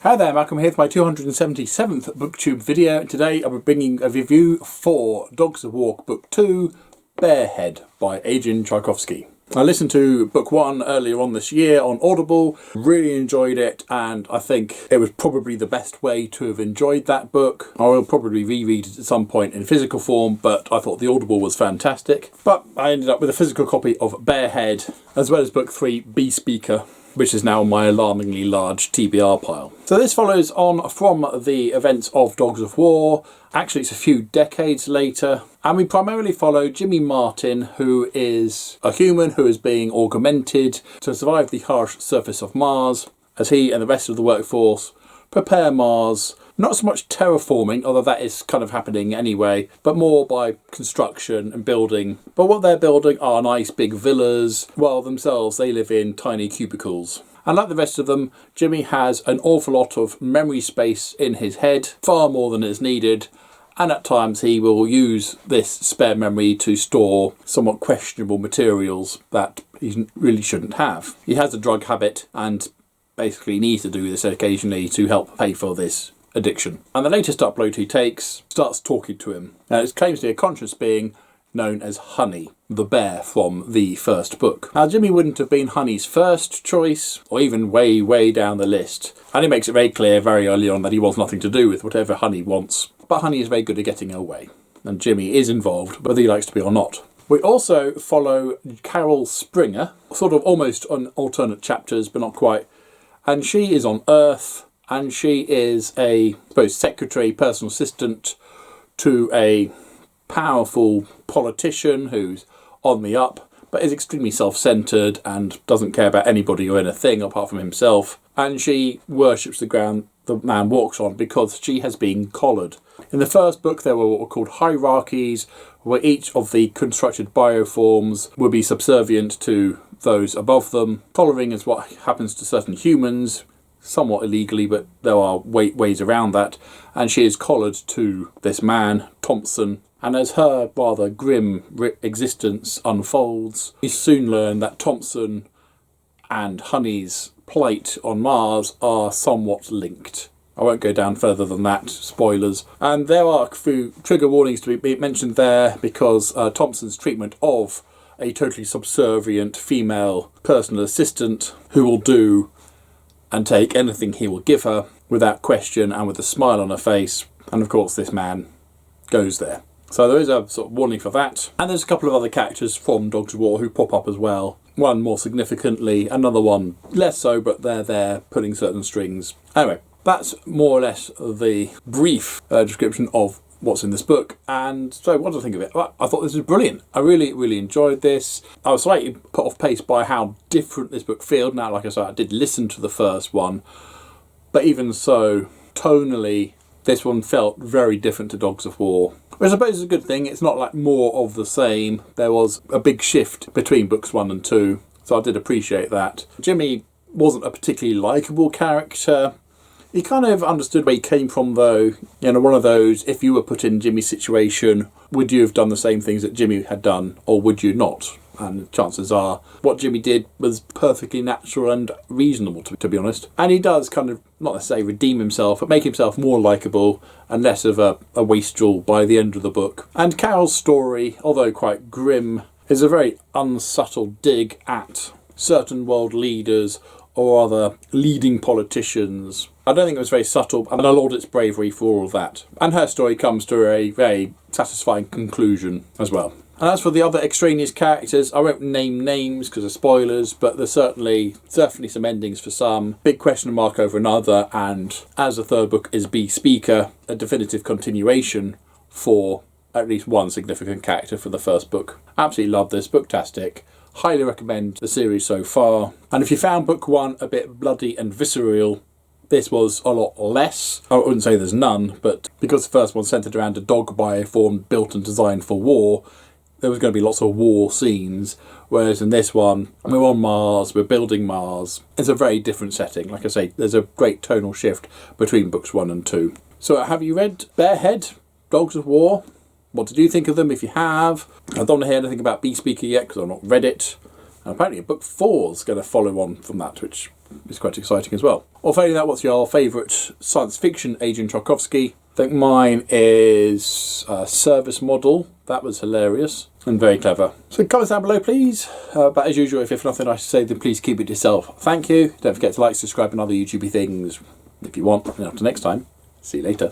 Hi there, Malcolm here with my 277th Booktube video. Today I'll be bringing a review for Dogs of War Book 2, Bearhead by Adrian Tchaikovsky. I listened to book 1 earlier on this year on Audible, really enjoyed it, and I think it was probably the best way to have enjoyed that book. I will probably reread it at some point in physical form, but I thought the Audible was fantastic. But I ended up with a physical copy of Bearhead, as well as book 3, Bee Speaker, which is now on my alarmingly large TBR pile. So this follows on from the events of Dogs of War. Actually, it's a few decades later, and we primarily follow Jimmy Martin, who is a human who is being augmented to survive the harsh surface of Mars, as he and the rest of the workforce prepare Mars, not so much terraforming, although that is kind of happening anyway, but more by construction and building. But what they're building are nice big villas, while themselves they live in tiny cubicles. And like the rest of them, Jimmy has an awful lot of memory space in his head, far more than is needed, and at times he will use this spare memory to store somewhat questionable materials that he really shouldn't have. He has a drug habit and basically needs to do this occasionally to help pay for this addiction. And the latest upload he takes starts talking to him. Now it claims to be a conscious being known as Honey, the bear from the first book. Now Jimmy wouldn't have been Honey's first choice, or even way down the list. And he makes it very clear very early on that he wants nothing to do with whatever Honey wants. But Honey is very good at getting her way. And Jimmy is involved, whether he likes to be or not. We also follow Carol Springer, sort of almost on alternate chapters, but not quite. And she is on Earth, and she is a, I suppose, secretary, personal assistant to a powerful politician who's on the up, but is extremely self-centered and doesn't care about anybody or anything apart from himself. And she worships the ground the man walks on because she has been collared. In the first book there were what were called hierarchies, where each of the constructed bioforms would be subservient to those above them. Collaring is what happens to certain humans, somewhat illegally, but there are ways around that. And she is collared to this man, Thompson. And as her rather grim existence unfolds, we soon learn that Thompson and Honey's plight on Mars are somewhat linked. I won't go down further than that, spoilers. And there are a few trigger warnings to be mentioned there, because Thompson's treatment of a totally subservient female personal assistant who will do and take anything he will give her without question and with a smile on her face. And of course this man goes there. So there is a sort of warning for that. And there's a couple of other characters from Dogs of War who pop up as well. One more significantly, another one less so, but they're there pulling certain strings. Anyway, that's more or less the brief description of what's in this book. And so what do I think of it? Well, I thought this was brilliant. I really enjoyed this. I was slightly put off pace by how different this book feels. Now, like I said, I did listen to the first one, but even so, tonally, this one felt very different to Dogs of War. Which I suppose is a good thing. It's not like more of the same. There was a big shift between books 1 and 2, so I did appreciate that. Jimmy wasn't a particularly likeable character. He kind of understood where he came from, though. You know, one of those, if you were put in Jimmy's situation, would you have done the same things that Jimmy had done, or would you not? And chances are, what Jimmy did was perfectly natural and reasonable, to be honest. And he does kind of, not necessarily redeem himself, but make himself more likeable and less of a wastrel by the end of the book. And Carol's story, although quite grim, is a very unsubtle dig at certain world leaders or other leading politicians. I don't think it was very subtle, and I laud its bravery for all of that. And her story comes to a very satisfying conclusion as well. And as for the other extraneous characters, I won't name names because of spoilers, but there's certainly some endings for some, big question mark over another, and as the third book is Bee Speaker, a definitive continuation for at least one significant character for the first book. Absolutely love this, booktastic. Highly recommend the series so far. And if you found book 1 a bit bloody and visceral, this was a lot less. I wouldn't say there's none, but because the first one centred around a dog bioform built and designed for war, there was going to be lots of war scenes, whereas in this one, we're on Mars, we're building Mars. It's a very different setting. Like I say, there's a great tonal shift between books 1 and 2. So have you read Bearhead, Dogs of War? What did you think of them if you have? I don't want to hear anything about Bee Speaker yet because I've not read it. And apparently book 4 is going to follow on from that, which is quite exciting as well. Or failing that, what's your favourite science fiction Agent Tchaikovsky? I think mine is Service Model. That was hilarious and very clever. So comments down below, please. But as usual, if you have nothing nice to say, then please keep it to yourself. Thank you. Don't forget to like, subscribe and other YouTubey things if you want. And until next time, see you later.